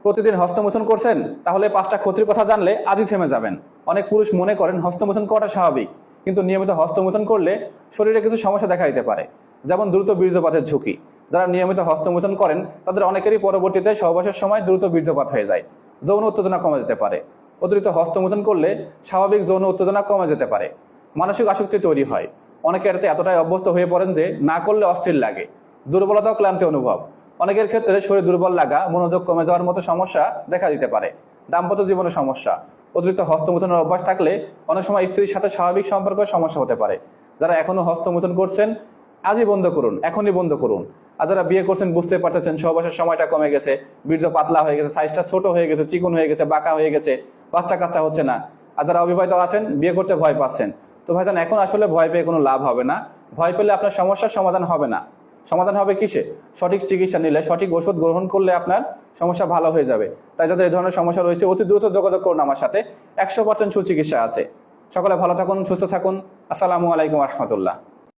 প্রতিদিন হস্তমৈথুন করছেন, তাহলে 5টা ক্ষতির কথা জানলে আজই থেমে যাবেন। অনেক পুরুষ মনে করেন হস্তমৈথুন করাটা স্বাভাবিক, কিন্তু নিয়মিত হস্তমৈথুন করলে শরীরে কিছু সমস্যা দেখা দিতে পারে, যেমন দ্রুত বীর্যপাতের ঝুঁকি। যারা নিয়মিত হস্তমৈথুন করেন তাদের অনেকেরই পরবর্তীতে সহবাসের সময় দ্রুত বীর্যপাত হয়ে যায়, যৌন উত্তেজনা কমে যেতে পারে। অতিরিক্ত হস্তমৈথুন করলে স্বাভাবিক যৌন উত্তেজনা কমে যেতে পারে, মানসিক আসক্তি তৈরি হয়। অনেকে এটাতে এতটাই অভ্যস্ত হয়ে পড়েন যে না করলে অস্থির লাগে, দুর্বলতা ও ক্লান্তি অনুভব। অনেকের ক্ষেত্রে শরীর দুর্বল লাগা, মনোযোগ কমে যাওয়ার মতো সমস্যা দেখা দিতে পারে। দাম্পত্য জীবনের সমস্যা, অতিরিক্ত হস্তমৈথুনের অভ্যাস থাকলে অনেক সময় স্ত্রীর সাথে স্বাভাবিক সম্পর্কের সমস্যা হতে পারে। যারা এখনো হস্তমৈথুন করছেন, আজই বন্ধ করুন, এখনই বন্ধ করুন। আর যারা বিয়ে করছেন বুঝতে পারতেছেন সহবাসের সময়টা কমে গেছে, বীর্য পাতলা হয়ে গেছে, সাইজটা ছোট হয়ে গেছে, চিকন হয়ে গেছে, বাঁকা হয়ে গেছে, বাচ্চা কাচ্চা হচ্ছে না। আর যারা অবিবাহিত আছেন, বিয়ে করতে ভয় পাচ্ছেন, তো ভাইজান এখন আসলে ভয় পেয়ে কোনো লাভ হবে না। ভয় পেলে আপনার সমস্যার সমাধান হবে না। সমাধান হবে কিসে? সঠিক চিকিৎসা নিলে, সঠিক ওষুধ গ্রহণ করলে আপনার সমস্যা ভালো হয়ে যাবে। তাই যাদের এই ধরনের সমস্যা রয়েছে অতি দ্রুত যোগাযোগ করুন আমার সাথে, 100% সুচিকিৎসা আছে। সকলে ভালো থাকুন, সুস্থ থাকুন। আসসালামু আলাইকুম রহমতুল্লাহ।